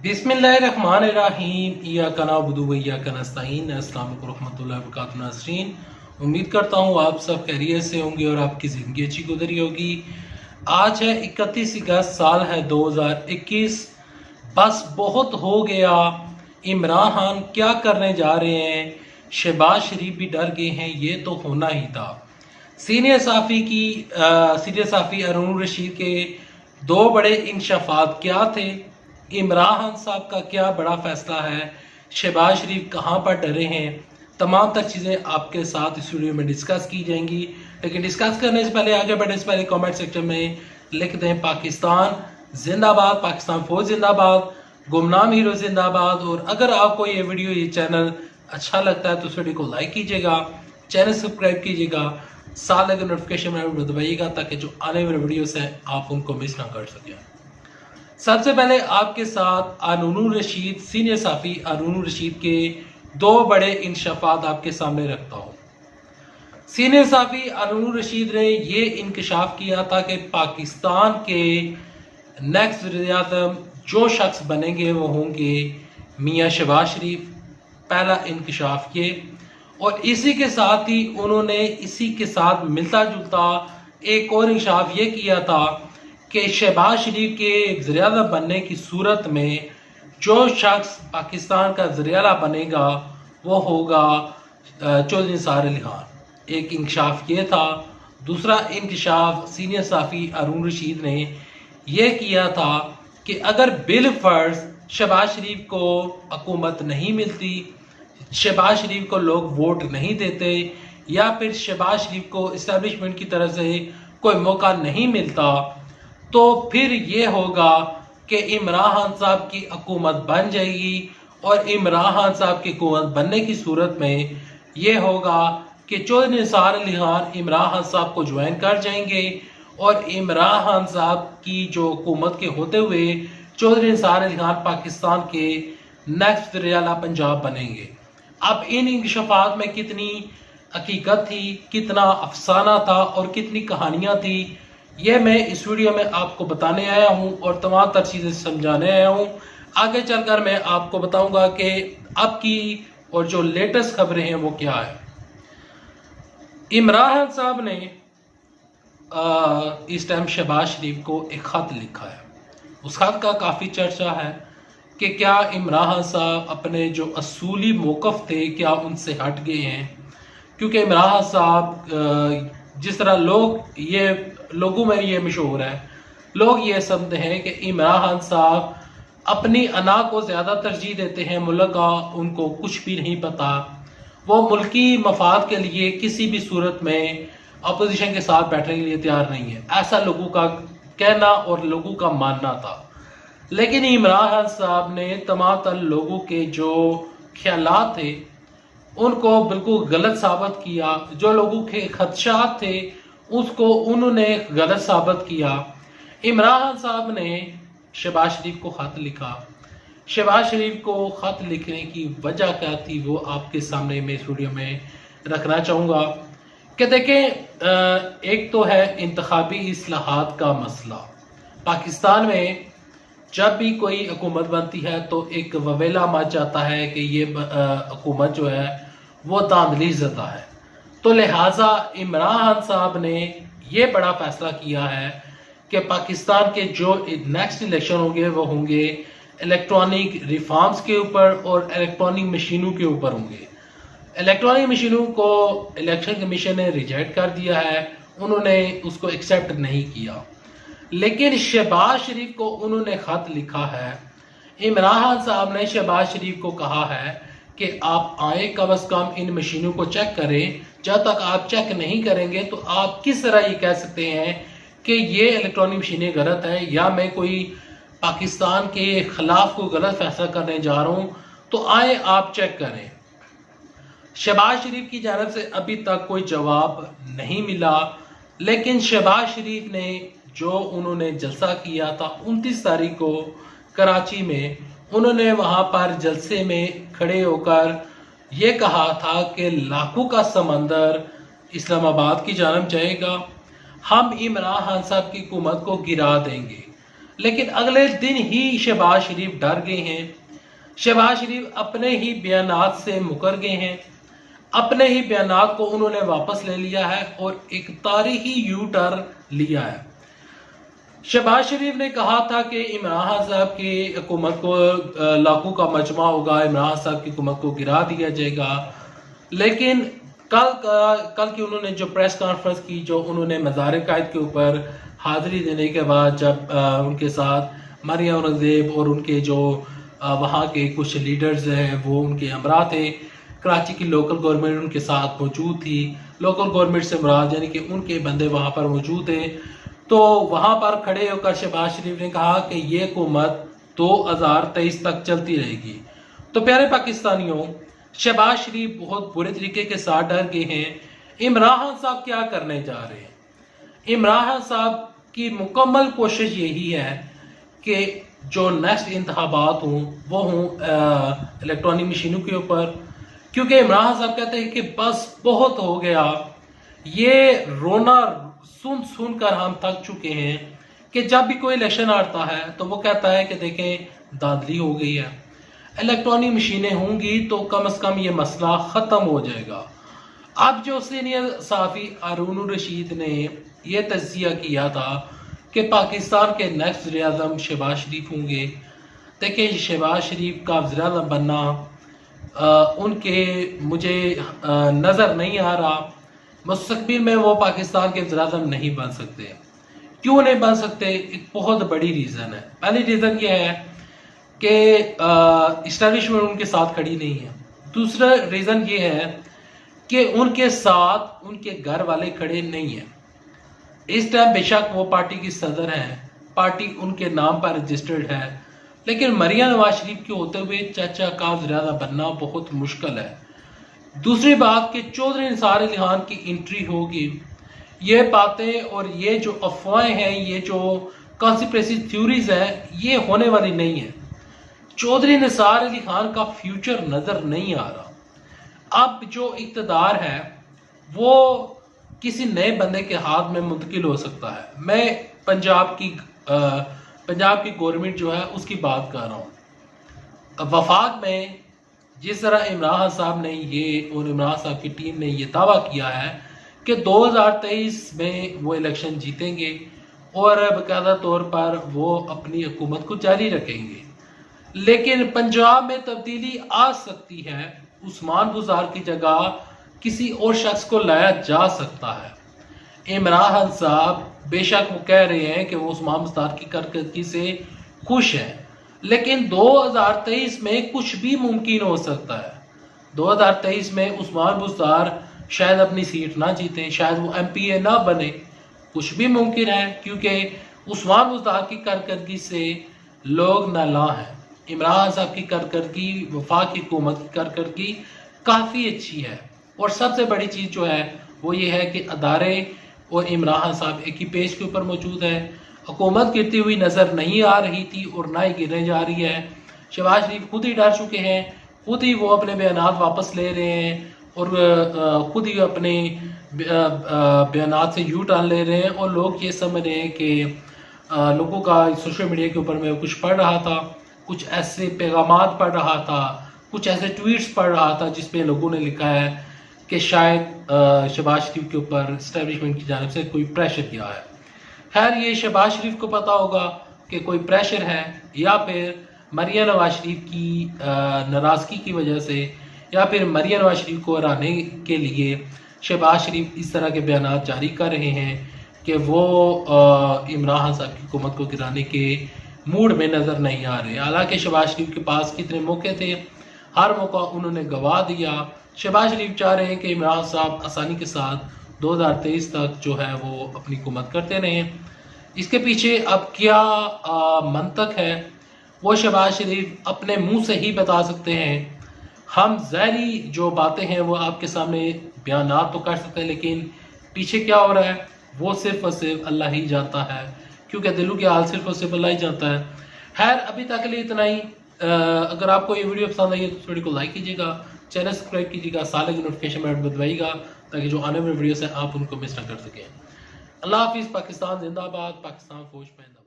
बिस्मिल्लाहिर्रहमानिर्रहीम। इय्याका नअबुदु व इय्याका नस्तईन। अस्सलाम वालेकुम रहमतुल्लाहि व बरकातुहू नाज़रीन, उम्मीद करता हूँ आप सब खैरियत से होंगे और आपकी ज़िंदगी अच्छी गुजरी होगी। आज है 31 अगस्त, साल है 2021। बस बहुत हो गया। इमरान खान क्या करने जा रहे हैं, शहबाज शरीफ भी डर गए हैं, ये तो होना ही था। सीनियर साफ़ी हारून रशीद के दो बड़े इंकशाफात क्या थे, इमरान खान साहब का क्या बड़ा फैसला है, शहबाज शरीफ कहाँ पर डरे हैं, तमाम तक चीज़ें आपके साथ इस वीडियो में डिस्कस की जाएंगी। लेकिन डिस्कस करने से पहले, आगे बढ़ने से पहले कमेंट सेक्शन में लिख दें पाकिस्तान जिंदाबाद, पाकिस्तान फौज जिंदाबाद, गुमनाम हीरो जिंदाबाद। और अगर आपको ये वीडियो, ये चैनल अच्छा लगता है तो इस वीडियो को लाइक कीजिएगा, चैनल सब्सक्राइब कीजिएगा, साथ लगे नोटिफिकेशन में दबाइएगा ताकि जो आने वाले वीडियोस हैं आप उनको मिस ना कर सकें। सबसे पहले आपके साथ हारून रशीद, सीनियर साफ़ी हारून रशीद के दो बड़े इंकशाफात आपके सामने रखता हूँ। सीनियर साफ़ी हारून रशीद ने ये इंकशाफ किया था कि पाकिस्तान के नेक्स्ट वज़ीर-ए-आज़म जो शख्स बनेंगे वो होंगे मियाँ शहबाज शरीफ। पहला इंकशाफ ये, और इसी के साथ ही उन्होंने इसी के साथ मिलता जुलता एक और इंकशाफ ये किया था कि शहबाज शरीफ के वज़ीर-ए-आज़म बनने की सूरत में जो शख्स पाकिस्तान का वज़ीर-ए-आला बनेगा वो होगा चौधरी निसार अली खान। एक इंकशाफ ये था। दूसरा इंकशाफ सीनियर साफ़ी हारून रशीद ने यह किया था कि अगर बिल फर्ज शहबाज शरीफ को हुकूमत नहीं मिलती, शहबाज शरीफ को लोग वोट नहीं देते, या फिर शहबाज शरीफ को इस्टेब्लिशमेंट की तरफ से कोई मौका नहीं मिलता, तो फिर ये होगा कि इमरान खान साहब की हुकूमत बन जाएगी। और इमरान खान साहब की हुकूमत बनने की सूरत में ये होगा कि चौधरी निसार अली खान इमरान खान साहब को ज्वाइन कर जाएंगे और इमरान खान साहब की जो हुकूमत के होते हुए चौधरी निसार अली खान पाकिस्तान के नेक्स्ट वज़ीर-ए-आला पंजाब बनेंगे। अब इन इंकशाफात में कितनी हकीकत थी, कितना अफसाना था और कितनी कहानियाँ थी, ये मैं इस वीडियो में आपको बताने आया हूं और तमाम तर चीज़ें समझाने आया हूं। आगे चलकर मैं आपको बताऊंगा कि अब की और जो लेटेस्ट खबरें हैं वो क्या है। इमरान खान साहब ने इस टाइम शहबाज शरीफ को एक ख़त लिखा है। उस खत का काफ़ी चर्चा है कि क्या इमरान खान साहब अपने जो असूली मौक़िफ़ थे क्या उनसे हट गए हैं, क्योंकि इमरान खान साहब जिस तरह लोगों में ये मशहूर है, लोग ये समझते हैं कि इमरान खान साहब अपनी अना को ज़्यादा तरजीह देते हैं, मुल्क का उनको कुछ भी नहीं पता, वो मुल्की मफाद के लिए किसी भी सूरत में अपोजिशन के साथ बैठने के लिए तैयार नहीं है। ऐसा लोगों का कहना और लोगों का मानना था। लेकिन इमरान खान साहब ने तमाम तर लोगों के जो ख्यालात थे उनको बिल्कुल गलत साबित किया। जो लोगों के खदशात थे उसको उन्होंने गलत साबित किया। इमरान खान साहब ने शहबाज शरीफ को ख़त लिखा। शहबाज शरीफ को ख़त लिखने की वजह क्या थी वो आपके सामने मैं इस वीडियो में रखना चाहूँगा कि देखें, एक तो है इंतखाबी इस्लाहात का मसला। पाकिस्तान में जब भी कोई हुकूमत बनती है तो एक ववेला मच जाता है कि ये हुकूमत जो है वो धांधली ज़दा है। तो लिहाजा इमरान खान साहब ने ये बड़ा फैसला किया है कि पाकिस्तान के जो नेक्स्ट इलेक्शन होंगे वो होंगे इलेक्ट्रॉनिक रिफॉर्म्स के ऊपर और इलेक्ट्रॉनिक मशीनों के ऊपर होंगे। इलेक्ट्रॉनिक मशीनों को इलेक्शन कमीशन ने रिजेक्ट कर दिया है, उन्होंने उसको एक्सेप्ट नहीं किया। लेकिन शहबाज शरीफ को उन्होंने ख़त लिखा है। इमरान खान साहब ने शहबाज शरीफ को कहा है कि आप आए, कम अज़ कम इन मशीनों को चेक करें। जब तक आप चेक नहीं करेंगे तो आप किस तरह ये कह सकते हैं कि ये इलेक्ट्रॉनिक मशीनें गलत हैं या मैं कोई पाकिस्तान के ख़िलाफ़ कोई गलत फैसला करने जा रहा हूँ। तो आए आप चेक करें। शहबाज शरीफ की जानब से अभी तक कोई जवाब नहीं मिला। लेकिन शहबाज शरीफ ने जो उन्होंने जलसा किया था 29 तारीख को कराची में, उन्होंने वहाँ पर जलसे में खड़े होकर ये कहा था कि लाखों का समंदर इस्लामाबाद की जानब जाएगा, हम इमरान खान साहब की हुकूमत को गिरा देंगे। लेकिन अगले दिन ही शहबाज शरीफ डर गए हैं। शहबाज शरीफ अपने ही बयानात से मुकर गए हैं, अपने ही बयानात को उन्होंने वापस ले लिया है और एक तारीखी यू टर्न लिया है। शहबाज शरीफ ने कहा था कि इमरान खान साहब की हुकूमत को लाखों का मजमा होगा, इमरान खान साहब की हुकूमत को गिरा दिया जाएगा, लेकिन कल की उन्होंने जो प्रेस कॉन्फ्रेंस की, जो उन्होंने मज़ार कायद के ऊपर हाजिरी देने के बाद जब उनके साथ मरियम औरंगजेब और उनके जो वहाँ के कुछ लीडर्स हैं वो उनके हमरा थे, कराची की लोकल गवर्नमेंट उनके साथ मौजूद थी, लोकल गवर्नमेंट से मुराद यानी कि उनके बंदे वहाँ पर मौजूद थे, तो वहाँ पर खड़े होकर शहबाज शरीफ ने कहा कि ये हुकूमत 2023 तक चलती रहेगी। तो प्यारे पाकिस्तानियों, शहबाज शरीफ बहुत बुरे तरीके के साथ डर गए हैं। इमरान खान साहब क्या करने जा रहे हैं? इमरान खान साहब की मुकम्मल कोशिश यही है कि जो नेक्स्ट इंतखाबात हों वो हों इलेक्ट्रॉनिक मशीनों के ऊपर, क्योंकि इमरान खान साहब कहते हैं कि बस बहुत हो गया, ये रोना सुन सुन कर हम थक चुके हैं कि जब भी कोई इलेक्शन आता है तो वो कहता है कि देखें धांधली हो गई है, इलेक्ट्रॉनिक मशीनें होंगी तो कम से कम ये मसला ख़त्म हो जाएगा। अब जो सीनियर सहाफ़ी हारून रशीद ने यह तज्जिया किया था कि पाकिस्तान के नेक्स्ट वज़ीर आज़म शहबाज शरीफ होंगे, देखिए शहबाज शरीफ का वज़ीर आज़म बनना उनके मुझे नज़र नहीं आ रहा। मुस्तक़बिल में वो पाकिस्तान के वज़ीर आज़म नहीं बन सकते। क्यों नहीं बन सकते? एक बहुत बड़ी रीज़न है। पहली रीज़न ये है कि इस्टेब्लिशमेंट उनके साथ खड़ी नहीं है। दूसरा रीज़न ये है कि उनके साथ उनके घर वाले खड़े नहीं हैं। इस टाइम बेशक वो पार्टी की सदर हैं, पार्टी उनके नाम पर रजिस्टर्ड है, लेकिन मरियम नवाज शरीफ के होते हुए चाचा का वज़ीर आज़म बनना बहुत मुश्किल है। दूसरी बात कि चौधरी निसार अली खान की एंट्री होगी, ये बातें और ये जो अफवाहें हैं, ये जो कॉन्स्पिरेसी थ्योरीज हैं, ये होने वाली नहीं है। चौधरी निसार अली खान का फ्यूचर नजर नहीं आ रहा। अब जो इक़्तिदार है वो किसी नए बंदे के हाथ में मुंतकिल हो सकता है। मैं पंजाब की गवर्नमेंट जो है उसकी बात कर रहा हूँ। वफाक में जिस तरह इमरान खान साहब ने ये और इमरान साहब की टीम ने ये दावा किया है कि 2023 में वो इलेक्शन जीतेंगे और बाकायदा तौर पर वो अपनी हुकूमत को जारी रखेंगे, लेकिन पंजाब में तब्दीली आ सकती है। उस्मान बुज़दार की जगह किसी और शख्स को लाया जा सकता है। इमरान खान साहब बेशक वो कह रहे हैं कि वो उस्मान बुज़दार की कारकर्दगी से खुश हैं, लेकिन 2023 में कुछ भी मुमकिन हो सकता है। 2023 में उस्मान बुज़दार शायद अपनी सीट ना जीते, शायद वो MPA ना बने, कुछ भी मुमकिन है, क्योंकि उस्मान बुज़दार की कारकर्दगी से लोग नाला हैं। इमरान साहब की कारकर्दगी, वफाक की हुकूमत की कारकर्दगी काफ़ी अच्छी है, और सबसे बड़ी चीज़ जो है वो ये है कि अदारे और इमरान खान साहब एक ही पेज के ऊपर मौजूद है। हुकूमत गिरती हुई नज़र नहीं आ रही थी और ना ही गिरने जा रही है। शहबाज शरीफ खुद ही डर चुके हैं, खुद ही वो अपने बयानात वापस ले रहे हैं और खुद ही अपने बयानात से यू टर्न ले रहे हैं, और लोग ये समझ रहे हैं कि लोगों का सोशल मीडिया के ऊपर मैं कुछ पढ़ रहा था, कुछ ऐसे पैगामात पढ़ रहा था, कुछ ऐसे ट्वीट्स पढ़ रहा था जिसमें लोगों ने लिखा है कि शायद शहबाज शरीफ के ऊपर इस्टेब्लिशमेंट की जानिब से कोई प्रेशर किया है। खैर ये शहबाज शरीफ को पता होगा कि कोई प्रेशर है, या फिर मरियम नवाज शरीफ की नाराज़गी की वजह से, या फिर मरियम नवाज शरीफ को हराने के लिए शहबाज शरीफ इस तरह के बयानात जारी कर रहे हैं कि वो इमरान खान साहब की हुकूमत को गिराने के मूड में नज़र नहीं आ रहे। हालांकि शहबाज शरीफ के पास कितने मौके थे, हर मौका उन्होंने गवा दिया। शहबाज शरीफ चाह रहे हैं कि इमरान साहब आसानी के साथ 2023 तक जो है वो अपनी हुकूमत करते रहें। इसके पीछे अब क्या मंतक है वो शहबाज शरीफ अपने मुंह से ही बता सकते हैं। हम ज़ाहिरी जो बातें हैं वो आपके सामने बयानात तो कर सकते हैं, लेकिन पीछे क्या हो रहा है वो सिर्फ और सिर्फ अल्लाह ही जानता है, क्योंकि दिलों के हाल सिर्फ और सिर्फ अल्लाह ही जानता है। खैर अभी तक के लिए इतना ही। अगर आपको ये वीडियो पसंद आई है तो वीडियो को लाइक कीजिएगा, चैनल सब्सक्राइब कीजिएगा, साल की नोटिफिकेशन बेल दबाइएगा ताकि जो आने वाले वीडियोस हैं आप उनको मिस ना कर सकें। अल्लाह हाफिज़। पाकिस्तान जिंदाबाद, पाकिस्तान फौज जिंदाबाद।